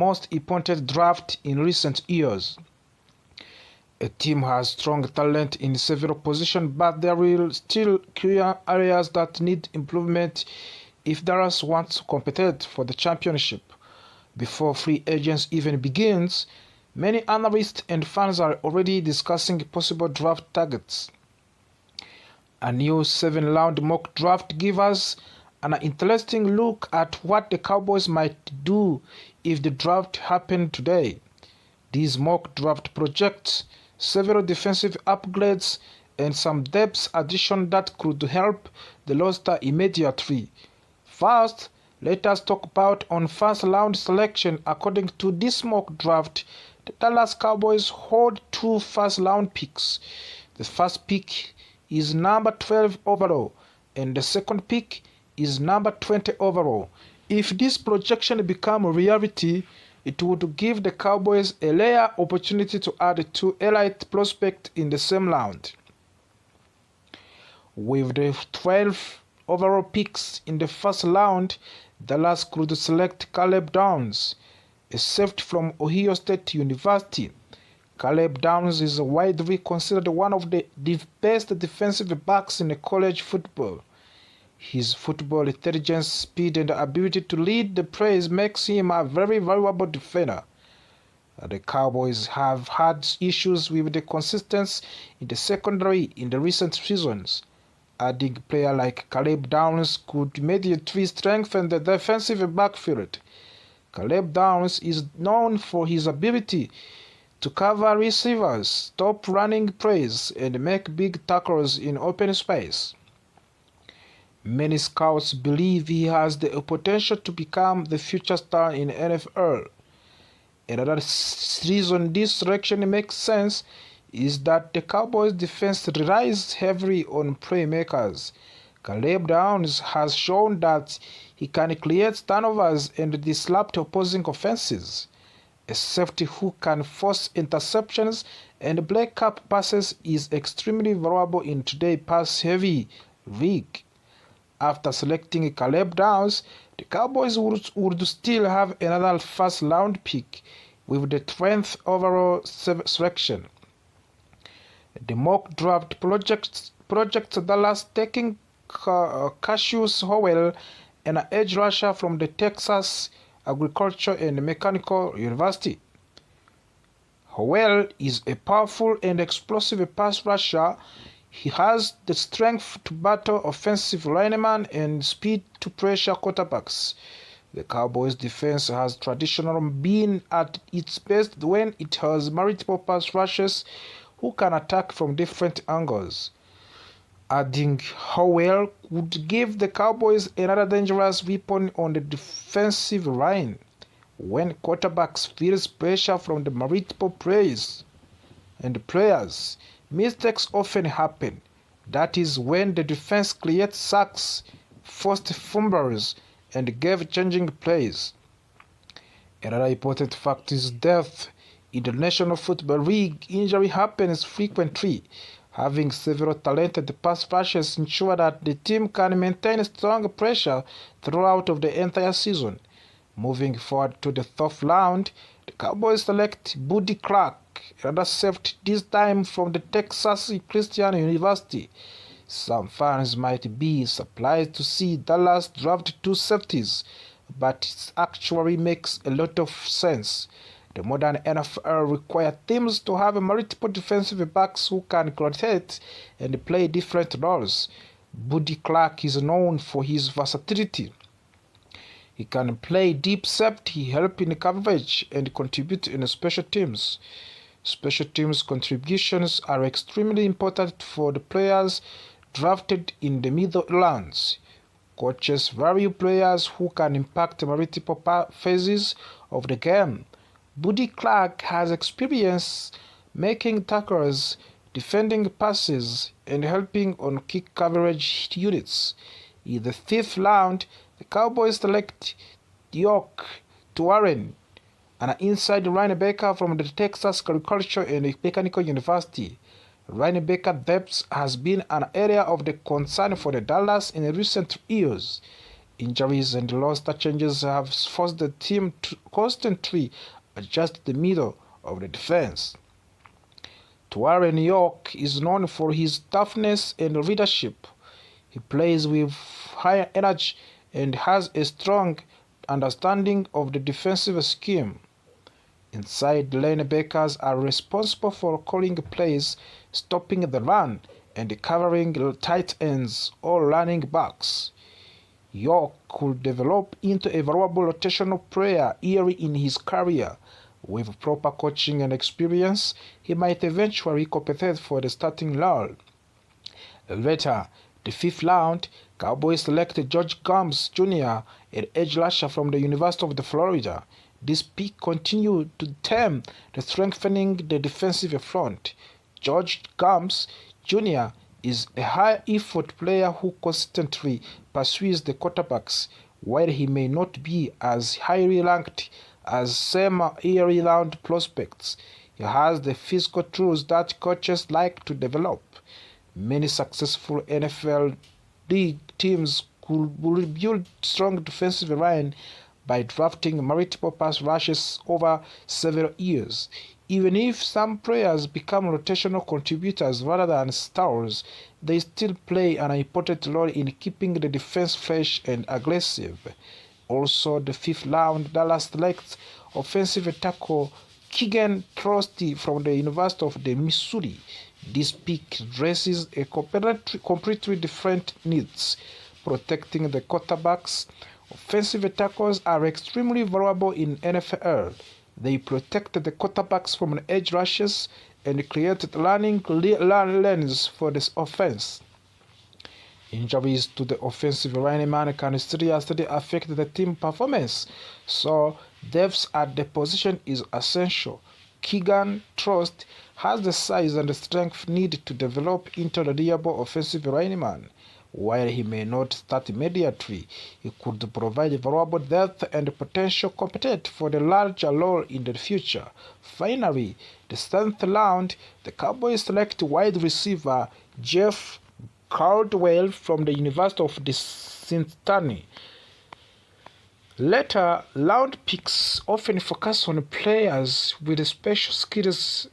most important draft in recent years. A team has strong talent in several positions, but there will still clear areas that need improvement if Dallas wants to compete for the championship. Before free agents even begins, many analysts and fans are already discussing possible draft targets. A new 7-round mock draft gives us an interesting look at what the Cowboys might do if the draft happened today. These mock draft projects several defensive upgrades and some depth addition that could help the roster immediately. First, let us talk about on first round selection. According to this mock draft, the Dallas Cowboys hold 2 first-round picks. The first pick is number 12 overall, and the second pick is number 20 overall. If this projection becomes a reality, it would give the Cowboys a rare opportunity to add 2 elite prospects in the same round. With the 12 overall picks in the first round, Dallas could select Caleb Downs, a safety from Ohio State University. Caleb Downs is widely considered one of the best defensive backs in college football. His football intelligence, speed, and ability to lead the plays makes him a very valuable defender. The Cowboys have had issues with the consistency in the secondary in the recent seasons. Adding a player like Caleb Downs could immediately strengthen the defensive backfield. Caleb Downs is known for his ability to cover receivers, stop running plays, and make big tackles in open space. Many scouts believe he has the potential to become the future star in NFL. Another reason this selection makes sense is that the Cowboys' defense relies heavily on playmakers. Caleb Downs has shown that he can create turnovers and disrupt opposing offenses. A safety who can force interceptions and break up passes is extremely valuable in today's pass-heavy league. After selecting Caleb Downs, the Cowboys would still have another first-round pick with the 20th overall selection. The mock draft projects Dallas taking Cassius Howell, an edge rusher from the Texas Agricultural and Mechanical University. Howell is a powerful and explosive pass rusher. He has the strength to battle offensive linemen and speed to pressure quarterbacks. The Cowboys' defense has traditionally been at its best when it has multiple pass rushers who can attack from different angles. Adding Howell would give the Cowboys another dangerous weapon on the defensive line. When quarterbacks feel pressure from the multiple players, mistakes often happen. That is when the defense creates sacks, forced fumbles, and game-changing plays. Another important fact is depth. In the National Football League, injury happens frequently. Having several talented pass rushers ensure that the team can maintain strong pressure throughout the entire season. Moving forward to the 3rd round, the Cowboys select Buddy Clark, another safety, this time from the Texas Christian University. Some fans might be surprised to see Dallas draft 2 safeties, but it actually makes a lot of sense. The modern NFL requires teams to have multiple defensive backs who can rotate and play different roles. Buddy Clark is known for his versatility. He can play deep safety, help in coverage, and contribute in special teams. Special teams contributions are extremely important for the players drafted in the middle rounds. Coaches value players who can impact multiple phases of the game. Buddy Clark has experience making tackles, defending passes, and helping on kick coverage units. In the 5th round, the Cowboys select York Tuaren, an inside linebacker from the Texas Agricultural and Mechanical University. Linebacker depth has been an area of the concern for the Dallas in recent years. Injuries and roster changes have forced the team to constantly adjust the middle of the defense. Warren York is known for his toughness and leadership. He plays with high energy and has a strong understanding of the defensive scheme. Inside linebackers are responsible for calling plays, stopping the run, and covering tight ends or running backs. York could develop into a valuable rotational player early in his career. With proper coaching and experience, he might eventually compete for the starting role. Later, the 5th round, Cowboys selected George Gums Jr., an edge rusher from the University of Florida. This pick continued to term the strengthening the defensive front. George Gums Jr. is a high-effort player who consistently pursues the quarterbacks. While he may not be as highly ranked as some early-round prospects, he has the physical tools that coaches like to develop. Many successful NFL league teams could build strong defensive line by drafting multiple pass rushes over several years. Even if some players become rotational contributors rather than stars, they still play an important role in keeping the defense fresh and aggressive. Also, the 5th round, Dallas selects offensive tackle Keegan Trusty from the University of Missouri. This pick addresses a completely different needs. Protecting the quarterbacks, offensive tackles are extremely valuable in NFL. They protect the quarterbacks from edge rushes and create running lanes for the offense. Injuries to the offensive lineman can seriously affect the team performance, so depth at the position is essential. Keegan Trust has the size and the strength needed to develop into a reliable offensive lineman. While he may not start immediately, he could provide valuable depth and potential competence for the larger role in the future. Finally, the 7th round, the Cowboys select wide receiver Jeff Caldwell from the University of Cincinnati. Later round picks often focus on players with special skills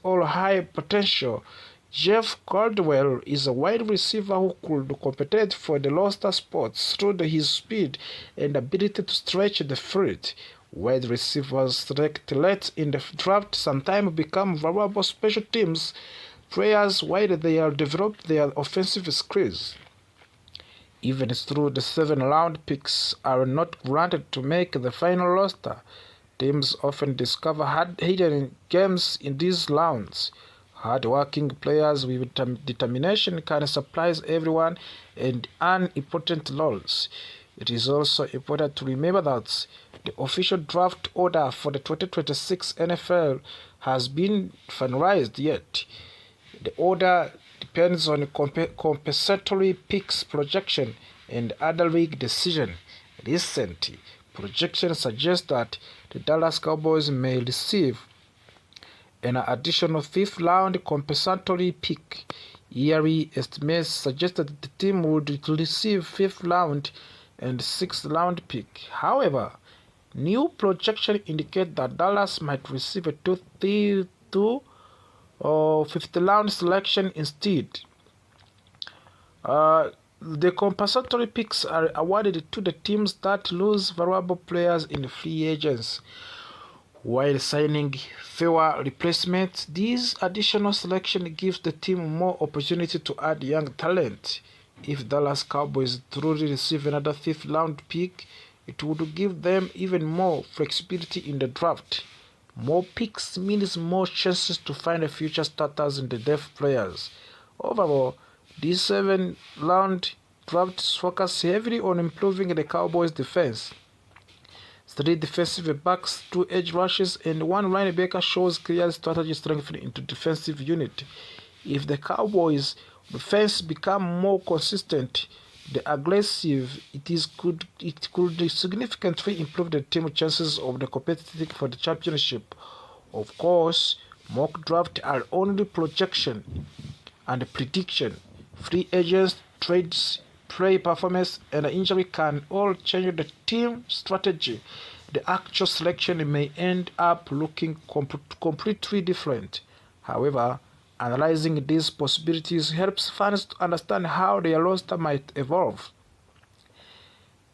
or high potential. Jeff Caldwell is a wide receiver who could compete for the roster spots through his speed and ability to stretch the field. Wide receivers selected late in the draft sometimes become valuable special teams players while they are developed their offensive skills. Even though the 7th-round picks are not granted to make the final roster, teams often discover hidden gems in these rounds. Hard-working players with determination can surprise everyone and earn important roles. It is also important to remember that the official draft order for the 2026 NFL has been finalized yet. The order depends on compensatory picks projection and other league decision. Recent projections suggest that the Dallas Cowboys may receive an additional 5th-round compensatory pick. Yearly estimates suggest that the team would receive 5th-round and 6th-round pick. However, new projections indicate that Dallas might receive a 5th-round selection instead. The compensatory picks are awarded to the teams that lose valuable players in free agents. While signing fewer replacements, this additional selection gives the team more opportunity to add young talent. If Dallas Cowboys truly receive another 5th-round pick, it would give them even more flexibility in the draft. More picks means more chances to find future starters in the depth players. Overall, this 7th-round draft focuses heavily on improving the Cowboys' defense. 3 defensive backs, 2 edge rushes, and 1 linebacker shows clear strategy strengthening into defensive unit. If the Cowboys' defense become more consistent, the aggressive, it could significantly improve the team's chances of the competing for the championship. Of course, mock draft are only projection and prediction. Free agents trades play performance, and injury can all change the team strategy. The actual selection may end up looking completely different. However, analyzing these possibilities helps fans to understand how their roster might evolve.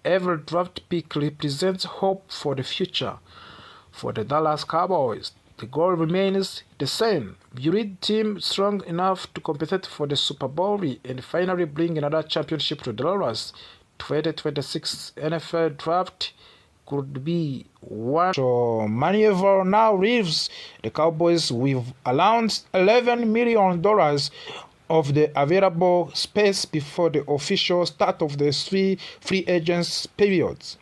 Every draft pick represents hope for the future. For the Dallas Cowboys, the goal remains the same: build team strong enough to compete for the Super Bowl and finally bring another championship to Dallas. 2026 NFL Draft could be one. So maneuver now leaves the Cowboys with around $11 million of the available space before the official start of the free agents periods.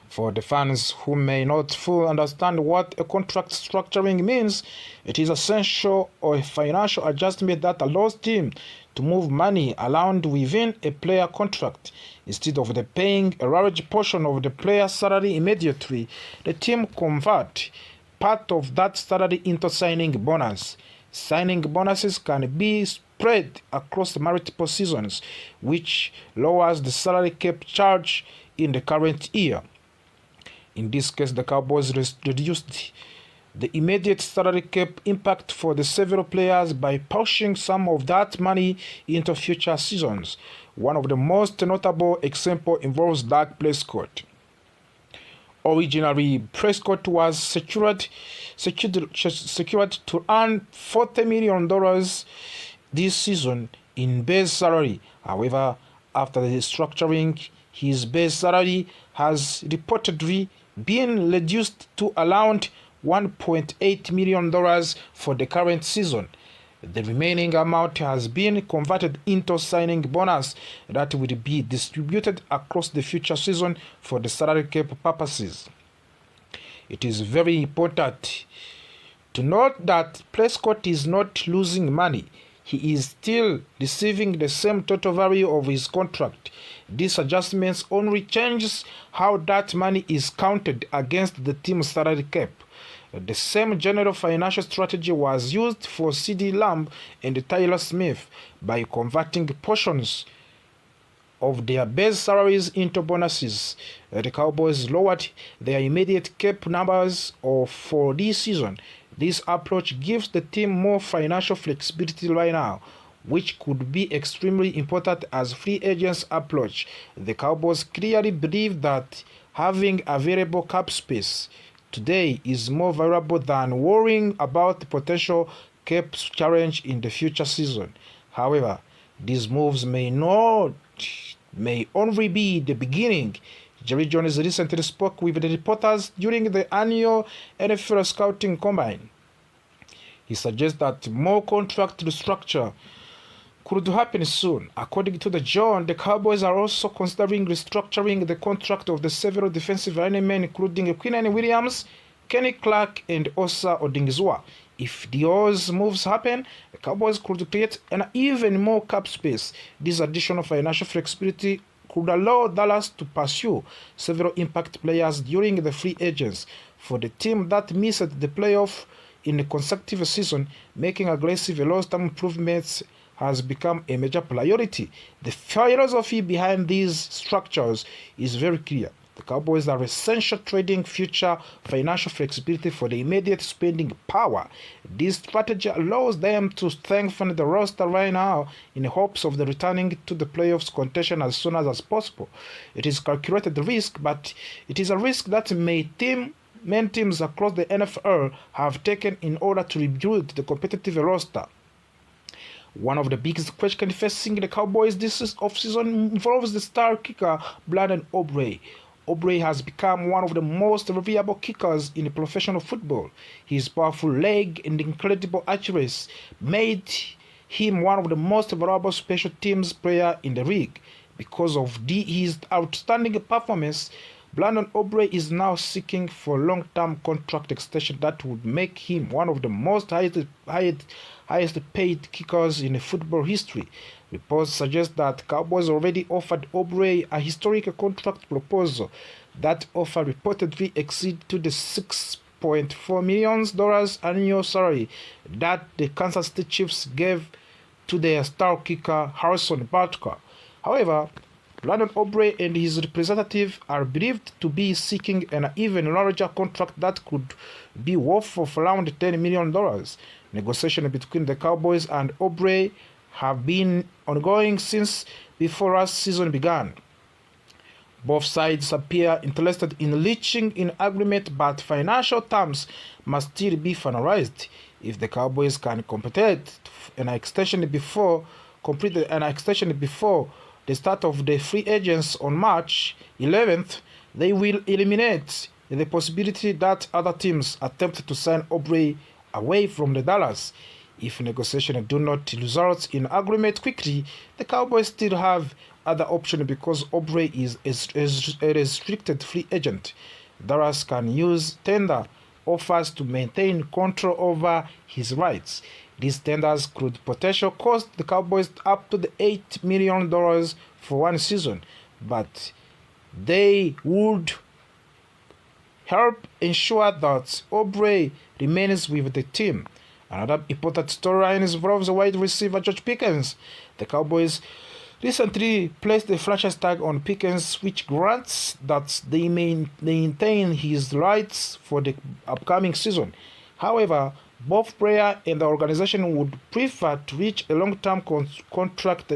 For the fans who may not fully understand what a contract structuring means, it is essential or a financial adjustment that allows team to move money around within a player contract. Instead of paying a large portion of the player's salary immediately, the team convert part of that salary into signing bonus. Signing bonuses can be spread across multiple seasons, which lowers the salary cap charge in the current year. In this case, the Cowboys reduced the immediate salary cap impact for the several players by pushing some of that money into future seasons. One of the most notable examples involves Dak Prescott. Originally, Prescott was secured to earn $40 million this season in base salary. However, after the restructuring, his base salary has reportedly been reduced to around $1.8 million for the current season. The remaining amount has been converted into signing bonus that will be distributed across the future season for the salary cap purposes. It is very important to note that Prescott is not losing money. He is still receiving the same total value of his contract. This adjustment only changes how that money is counted against the team's salary cap. The same general financial strategy was used for CeeDee Lamb and Tyler Smith by converting portions of their base salaries into bonuses. The Cowboys lowered their immediate cap numbers for this season. This approach gives the team more financial flexibility right now, which could be extremely important as free agents approach. The Cowboys clearly believe that having available cap space today is more valuable than worrying about the potential cap challenge in the future season. However, these moves may only be the beginning. Jerry Jones recently spoke with the reporters during the annual NFL Scouting Combine. He suggests that more contract restructure could happen soon. According to the John, the Cowboys are also considering restructuring the contract of the several defensive linemen, including Quinnen Williams, Kenny Clark, and Osa Odighizuwa. If those moves happen, the Cowboys could create an even more cap space. This additional financial flexibility could allow Dallas to pursue several impact players during the free agents. For the team that missed the playoff in a consecutive season, making aggressive roster improvements has become a major priority. The philosophy behind these structures is very clear. The Cowboys are essential trading future financial flexibility for the immediate spending power. This strategy allows them to strengthen the roster right now in hopes of the returning to the playoffs contention as soon as possible. It is calculated risk, but it is a risk that many teams across the NFL have taken in order to rebuild the competitive roster. One of the biggest questions facing the Cowboys this offseason involves the star kicker Brandon Aubrey. Aubrey has become one of the most reliable kickers in professional football. His powerful leg and incredible accuracy made him one of the most valuable special teams players in the league. Because of his outstanding performance, Brandon Aubrey is now seeking for long-term contract extension that would make him one of the most highest paid kickers in football history. Reports suggest that Cowboys already offered Aubrey a historic contract proposal. That offer reportedly exceeds to the $6.4 million annual salary that the Kansas City Chiefs gave to their star kicker Harrison Butker. However, Landon Aubrey and his representative are believed to be seeking an even larger contract that could be worth of around $10 million. Negotiations between the Cowboys and Aubrey have been ongoing since before last season began. Both sides appear interested in reaching an agreement, but financial terms must still be finalized. If the Cowboys can complete an extension before the start of the free agents on March 11th, they will eliminate the possibility that other teams attempt to sign Aubrey away from the Dallas. If negotiations do not result in agreement quickly, the Cowboys still have other options because Aubrey is a restricted free agent. Dallas can use tender offers to maintain control over his rights. These tenders could potentially cost the Cowboys up to $8 million for one season, but they would help ensure that Aubrey remains with the team. Another important storyline involves wide receiver George Pickens. The Cowboys recently placed a franchise tag on Pickens, which grants that they maintain his rights for the upcoming season. However, both player and the organization would prefer to reach a long-term contract